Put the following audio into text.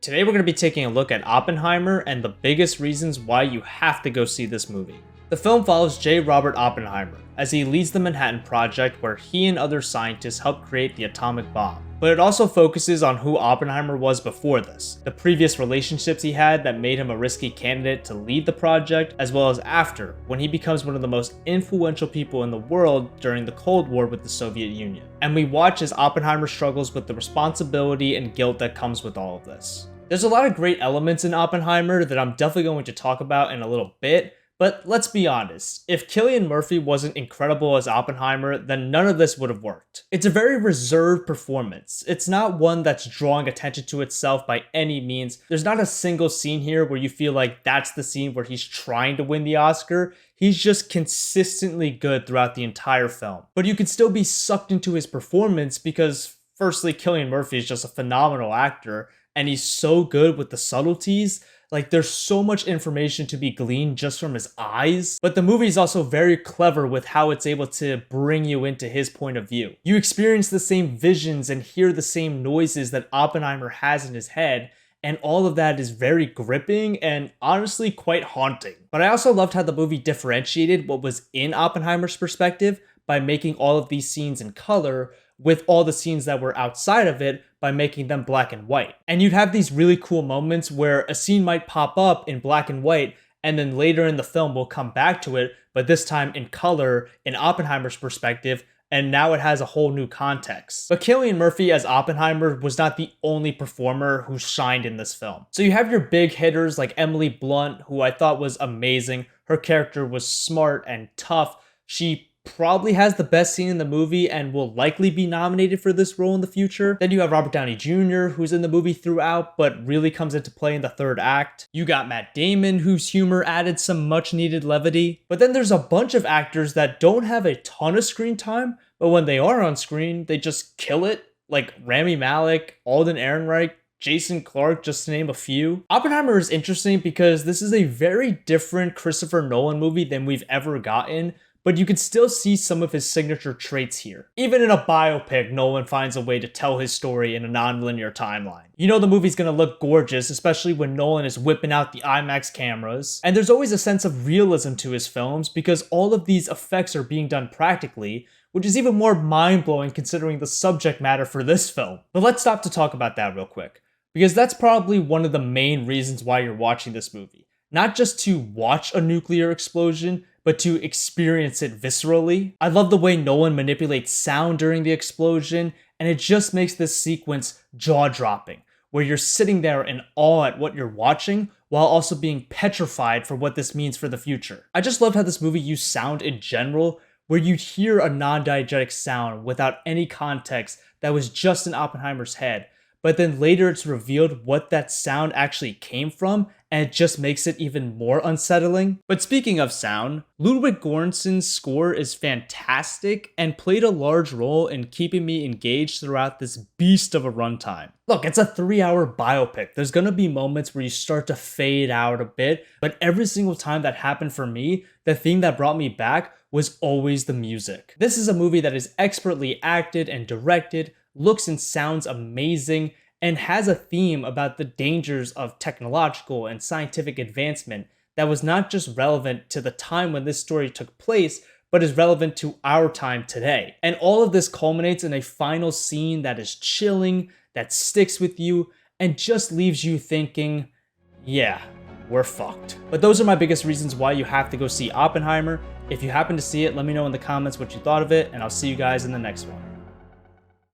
Today we're going to be taking a look at Oppenheimer and the biggest reasons why you have to go see this movie. The film follows J. Robert Oppenheimer as he leads the Manhattan Project, where he and other scientists helped create the atomic bomb. But it also focuses on who Oppenheimer was before this, the previous relationships he had that made him a risky candidate to lead the project, as well as after, when he becomes one of the most influential people in the world during the Cold War with the Soviet Union. And we watch as Oppenheimer struggles with the responsibility and guilt that comes with all of this. There's a lot of great elements in Oppenheimer that I'm definitely going to talk about in a little bit, but let's be honest, if Cillian Murphy wasn't incredible as Oppenheimer, then none of this would have worked. It's a very reserved performance. It's not one that's drawing attention to itself by any means. There's not a single scene here where you feel like that's the scene where he's trying to win the Oscar. He's just consistently good throughout the entire film. But you can still be sucked into his performance because, firstly, Cillian Murphy is just a phenomenal actor, and he's so good with the subtleties. Like, there's so much information to be gleaned just from his eyes, but the movie is also very clever with how it's able to bring you into his point of view. You experience the same visions and hear the same noises that Oppenheimer has in his head, and all of that is very gripping and honestly quite haunting. But I also loved how the movie differentiated what was in Oppenheimer's perspective by making all of these scenes in color, with all the scenes that were outside of it by making them black and white. And you'd have these really cool moments where a scene might pop up in black and white, and then later in the film we'll come back to it, but this time in color, in Oppenheimer's perspective, and now it has a whole new context. But Cillian Murphy as Oppenheimer was not the only performer who shined in this film. So you have your big hitters like Emily Blunt, who I thought was amazing. Her character was smart and tough. She probably has the best scene in the movie and will likely be nominated for this role in the future. Then you have Robert Downey Jr., who's in the movie throughout, but really comes into play in the third act. You got Matt Damon, whose humor added some much needed levity. But then there's a bunch of actors that don't have a ton of screen time, but when they are on screen, they just kill it. Like Rami Malek, Alden Ehrenreich, Jason Clarke, just to name a few. Oppenheimer is interesting because this is a very different Christopher Nolan movie than we've ever gotten, but you can still see some of his signature traits here. Even in a biopic, Nolan finds a way to tell his story in a non-linear timeline. You know the movie's gonna look gorgeous, especially when Nolan is whipping out the IMAX cameras. And there's always a sense of realism to his films because all of these effects are being done practically, which is even more mind-blowing considering the subject matter for this film. But let's stop to talk about that real quick, because that's probably one of the main reasons why you're watching this movie. Not just to watch a nuclear explosion, but to experience it viscerally. I love the way Nolan manipulates sound during the explosion, and it just makes this sequence jaw-dropping, where you're sitting there in awe at what you're watching, while also being petrified for what this means for the future. I just love how this movie used sound in general, where you'd hear a non-diegetic sound without any context that was just in Oppenheimer's head, but then later it's revealed what that sound actually came from, and it just makes it even more unsettling. But speaking of sound, Ludwig Goransson's score is fantastic and played a large role in keeping me engaged throughout this beast of a runtime. Look, it's a 3-hour biopic. There's gonna be moments where you start to fade out a bit, but every single time that happened for me, the thing that brought me back was always the music. This is a movie that is expertly acted and directed, looks and sounds amazing, and has a theme about the dangers of technological and scientific advancement that was not just relevant to the time when this story took place, but is relevant to our time today. And all of this culminates in a final scene that is chilling, that sticks with you, and just leaves you thinking, yeah, we're fucked. But those are my biggest reasons why you have to go see Oppenheimer. If you happen to see it, let me know in the comments what you thought of it, and I'll see you guys in the next one.